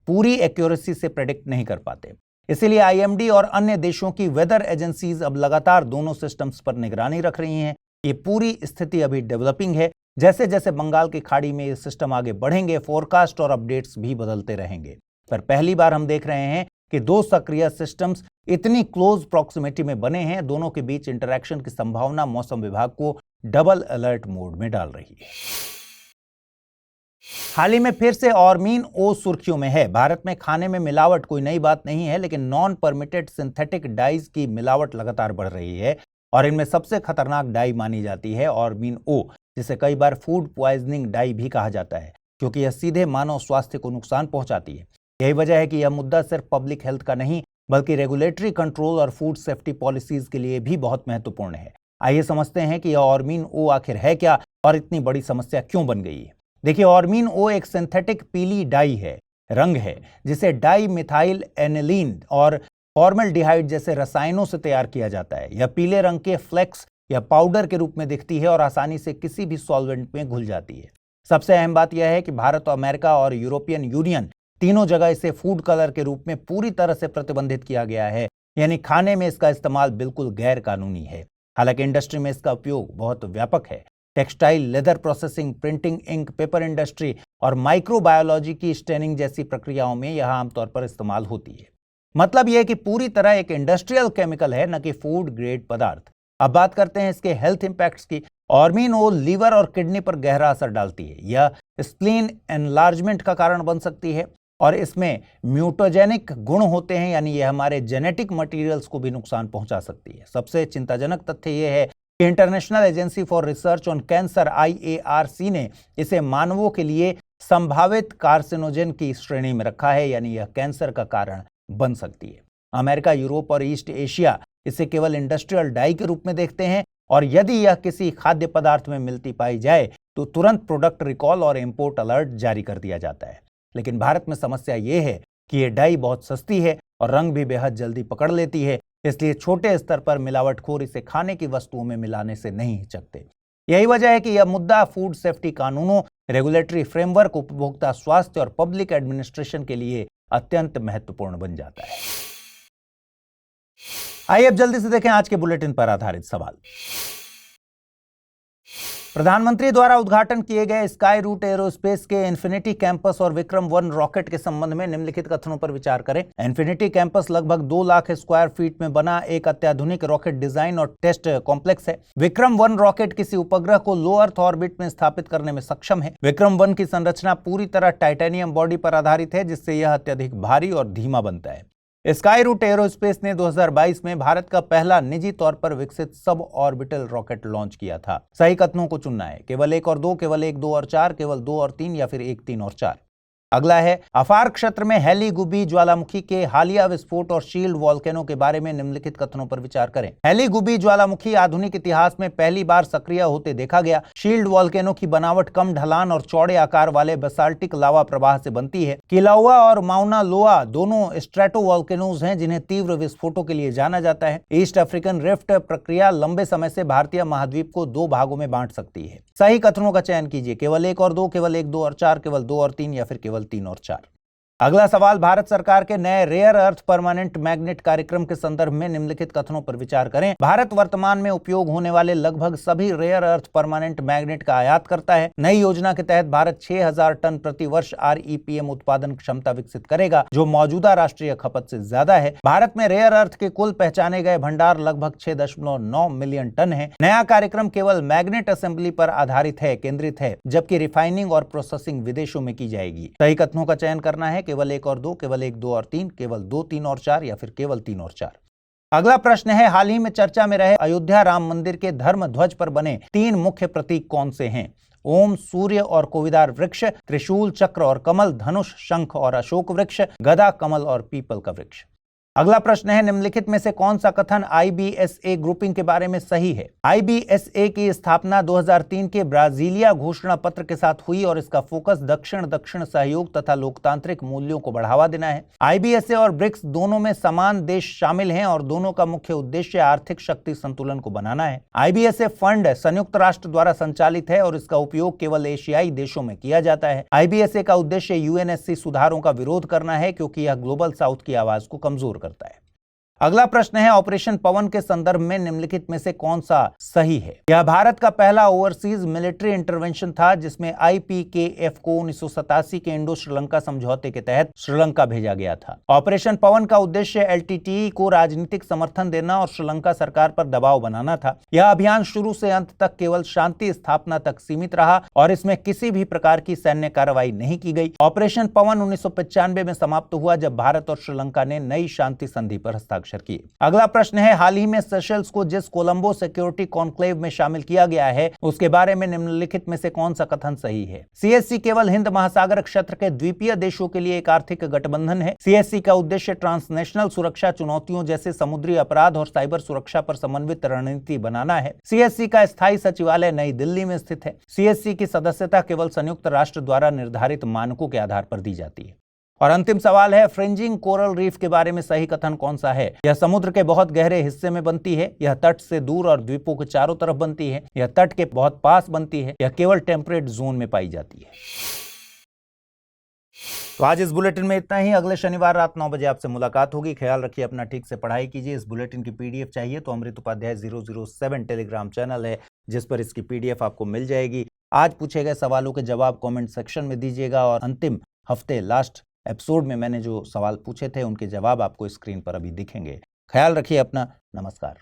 पूरी एक्यूरेसी से प्रेडिक्ट नहीं कर पाते। इसीलिए आईएमडी और अन्य देशों की वेदर एजेंसीज अब लगातार दोनों सिस्टम्स पर निगरानी रख रही हैं। ये पूरी स्थिति अभी डेवलपिंग है। जैसे जैसे बंगाल की खाड़ी में ये सिस्टम आगे बढ़ेंगे, फोरकास्ट और अपडेट्स भी बदलते रहेंगे। पर पहली बार हम देख रहे हैं कि 2 सक्रिय सिस्टम्स इतनी क्लोज प्रॉक्सिमिटी में बने हैं। दोनों के बीच इंटरेक्शन की संभावना मौसम विभाग को डबल अलर्ट मोड में डाल रही है। हाल ही में फिर से ऑर्मीन ओ सुर्खियों में है। भारत में खाने में मिलावट कोई नई बात नहीं है, लेकिन नॉन परमिटेड सिंथेटिक डाइज की मिलावट लगातार बढ़ रही है और इनमें सबसे खतरनाक डाई मानी जाती है ऑर्मीन ओ, जिसे कई बार फूड पॉइजनिंग डाई भी कहा जाता है, क्योंकि यह सीधे मानव स्वास्थ्य को नुकसान पहुंचाती है। यही वजह है कि यह मुद्दा सिर्फ पब्लिक हेल्थ का नहीं, बल्कि रेगुलेटरी कंट्रोल और फूड सेफ्टी पॉलिसीज के लिए भी बहुत महत्वपूर्ण है। आइए समझते हैं कि यह ऑर्मीन ओ आखिर है क्या और इतनी बड़ी समस्या क्यों बन गई है। देखिए, ऑर्मीन ओ एक सिंथेटिक पीली डाई है, रंग है, जिसे डाई मिथाइल एनिलीन और फॉर्मल्डिहाइड जैसे रसायनों से तैयार किया जाता है। यह पीले रंग के फ्लेक्स या पाउडर के रूप में दिखती है और आसानी से किसी भी सॉल्वेंट में घुल जाती है। सबसे अहम बात यह है कि भारत, अमेरिका और यूरोपियन यूनियन तीनों जगह इसे फूड कलर के रूप में पूरी तरह से प्रतिबंधित किया गया है। यानी खाने में इसका इस्तेमाल बिल्कुल गैर कानूनी है। हालांकि इंडस्ट्री में इसका उपयोग बहुत व्यापक है। Textile, leather processing, printing, ink, paper industry और माइक्रोबायोलॉजी की स्टेनिंग जैसी प्रक्रियाओं में यह आमतौर पर इस्तेमाल होती है। मतलब यह कि पूरी तरह एक इंडस्ट्रियल केमिकल है, न कि फूड ग्रेड पदार्थ। अब बात करते हैं इसके हेल्थ इंपैक्ट्स की। ऑर्मिनोल लीवर और किडनी पर गहरा असर डालती है। यह स्प्लीन एनलार्जमेंट का कारण बन सकती है और इसमें म्यूटोजेनिक गुण होते हैं, यानी यह हमारे जेनेटिक मटेरियल्स को भी नुकसान पहुंचा सकती है। सबसे चिंताजनक तथ्य यह है कि international agency for research on cancer IARC ने इसे मानवों के लिए संभावित कार्सिनोजेन की श्रेणी में रखा है, यानी यह कैंसर का कारण बन सकती है। अमेरिका, यूरोप और ईस्ट एशिया इसे केवल इंडस्ट्रियल डाई के रूप में देखते हैं और यदि यह किसी खाद्य पदार्थ में मिलती पाई जाए तो तुरंत प्रोडक्ट रिकॉल और इंपोर्ट अलर्ट जारी कर दिया जाता है। लेकिन भारत में समस्या यह है कि यह डाई बहुत सस्ती है और रंग भी बेहद जल्दी पकड़ लेती है, इसलिए छोटे स्तर पर मिलावटखोर इसे खाने की वस्तुओं में मिलाने से नहीं हिचकते। यही वजह है कि यह मुद्दा फूड सेफ्टी कानूनों, रेगुलेटरी फ्रेमवर्क, उपभोक्ता स्वास्थ्य और पब्लिक एडमिनिस्ट्रेशन के लिए अत्यंत महत्वपूर्ण बन जाता है। आइए अब जल्दी से देखें आज के बुलेटिन पर आधारित सवाल। प्रधानमंत्री द्वारा उद्घाटन किए गए स्काई रूट एरोस्पेस के इन्फिनिटी कैंपस और विक्रम-1 रॉकेट के संबंध में निम्नलिखित कथनों पर विचार करें। इन्फिनिटी कैंपस लगभग 2 लाख स्क्वायर फीट में बना एक अत्याधुनिक रॉकेट डिजाइन और टेस्ट कॉम्प्लेक्स है। विक्रम-1 रॉकेट किसी उपग्रह को लो अर्थ ऑर्बिट में स्थापित करने में सक्षम है। विक्रम-1 की संरचना पूरी तरह टाइटेनियम बॉडी पर आधारित है, जिससे यह अत्यधिक भारी और धीमा बनता है। स्काई रूट एरोस्पेस ने 2022 में भारत का पहला निजी तौर पर विकसित सब ऑर्बिटल रॉकेट लॉन्च किया था। सही कथनों को चुनना है, केवल 1 और 2, केवल 1, 2 और 4, केवल 2 और 3 या फिर 1, 3 और 4। अगला है, अफार क्षेत्र में हेली गुबी ज्वालामुखी के हालिया विस्फोट और शील्ड वॉल्केनो के बारे में निम्नलिखित कथनों पर विचार करें। हेली गुबी ज्वालामुखी आधुनिक इतिहास में पहली बार सक्रिय होते देखा गया। शील्ड वॉल्केनो की बनावट कम ढलान और चौड़े आकार वाले बेसाल्टिक लावा प्रवाह से बनती है। किलाउआ और माउना लोआ दोनों स्ट्रेटो वॉल्केनोज हैं, जिन्हें तीव्र विस्फोटों के लिए जाना जाता है। ईस्ट अफ्रीकन रिफ्ट प्रक्रिया लंबे समय से भारतीय महाद्वीप को 2 भागों में बांट सकती है। सही कथनों का चयन कीजिए, केवल 1 और 2, केवल 1, 2 और 4, केवल 2 और 3 या फिर केवल 3 और 4। अगला सवाल, भारत सरकार के नए रेयर अर्थ परमानेंट मैग्नेट कार्यक्रम के संदर्भ में निम्नलिखित कथनों पर विचार करें। भारत वर्तमान में उपयोग होने वाले लगभग सभी रेयर अर्थ परमानेंट मैग्नेट का आयात करता है। नई योजना के तहत भारत 6000 टन प्रति वर्ष REPM उत्पादन क्षमता विकसित करेगा, जो मौजूदा राष्ट्रीय खपत से ज्यादा है। भारत में रेयर अर्थ के कुल पहचाने गए भंडार लगभग 6.9 मिलियन टन है। नया कार्यक्रम केवल मैग्नेट असेंबली पर आधारित है, केंद्रित है, जबकि रिफाइनिंग और प्रोसेसिंग विदेशों में की जाएगी। सही कथनों का चयन करना है, केवल 1 और 2, केवल 1, 2 और 3, केवल 2, 3 और 4 या फिर केवल 3 और 4। अगला प्रश्न है, हाल ही में चर्चा में रहे अयोध्या राम मंदिर के धर्म ध्वज पर बने 3 मुख्य प्रतीक कौन से हैं? ओम, सूर्य और कोविदार वृक्ष, त्रिशूल, चक्र और कमल, धनुष, शंख और अशोक वृक्ष, गदा, कमल और पीपल का वृक्ष। अगला प्रश्न है, निम्नलिखित में से कौन सा कथन IBSA ग्रुपिंग के बारे में सही है? IBSA की स्थापना 2003 के ब्राजीलिया घोषणा पत्र के साथ हुई और इसका फोकस दक्षिण-दक्षिण सहयोग तथा लोकतांत्रिक मूल्यों को बढ़ावा देना है। IBSA और ब्रिक्स दोनों में समान देश शामिल हैं और दोनों का मुख्य उद्देश्य आर्थिक शक्ति संतुलन को बनाना है। IBSA फंड संयुक्त राष्ट्र द्वारा संचालित है और इसका उपयोग केवल एशियाई देशों में किया जाता है। IBSA का उद्देश्य UNSC सुधारों का विरोध करना है, क्योंकि यह ग्लोबल साउथ की आवाज को कमजोर करता है। अगला प्रश्न है, ऑपरेशन पवन के संदर्भ में निम्नलिखित में से कौन सा सही है? यह भारत का पहला ओवरसीज मिलिट्री इंटरवेंशन था, जिसमें IPKF को 1987 के इंडो श्रीलंका समझौते के तहत श्रीलंका भेजा गया था। ऑपरेशन पवन का उद्देश्य LTTE को राजनीतिक समर्थन देना और श्रीलंका सरकार पर दबाव बनाना था। यह अभियान शुरू से अंत तक केवल शांति स्थापना तक सीमित रहा और इसमें किसी भी प्रकार की सैन्य कार्रवाई नहीं की गई। ऑपरेशन पवन 1995 में समाप्त हुआ, जब भारत और श्रीलंका ने नई शांति संधि पर हस्ताक्षर किए। अगला प्रश्न है, हाल ही में सेशल्स को जिस कोलंबो सिक्योरिटी कॉन्क्लेव में शामिल किया गया है, उसके बारे में निम्नलिखित में से कौन सा कथन सही है? CSC केवल हिंद महासागर क्षेत्र के द्वीपीय देशों के लिए एक आर्थिक गठबंधन है। CSC का उद्देश्य ट्रांसनेशनल सुरक्षा चुनौतियों जैसे समुद्री अपराध और साइबर सुरक्षा पर समन्वित रणनीति बनाना है। CSC का स्थायी सचिवालय नई दिल्ली में स्थित है। CSC की सदस्यता केवल संयुक्त राष्ट्र द्वारा निर्धारित मानकों के आधार पर दी जाती है। और अंतिम सवाल है, फ्रिंजिंग कोरल रीफ के बारे में सही कथन कौन सा है? यह समुद्र के बहुत गहरे हिस्से में बनती है, यह तट से दूर और द्वीपों के चारों तरफ बनती है, यह तट के बहुत पास बनती है, यह केवल टेम्परेट जोन में पाई जाती है। तो आज इस बुलेटिन में इतना ही। अगले शनिवार रात 9 बजे आपसे मुलाकात होगी। ख्याल रखिए अपना, ठीक से पढ़ाई कीजिए। इस बुलेटिन की पीडीएफ चाहिए तो अमृत उपाध्याय 007 टेलीग्राम चैनल है, जिस पर इसकी पीडीएफ आपको मिल जाएगी। आज पूछे गए सवालों के जवाब कमेंट सेक्शन में दीजिएगा और अंतिम हफ्ते लास्ट एपिसोड में मैंने जो सवाल पूछे थे उनके जवाब आपको स्क्रीन पर अभी दिखेंगे। ख्याल रखिए अपना। नमस्कार।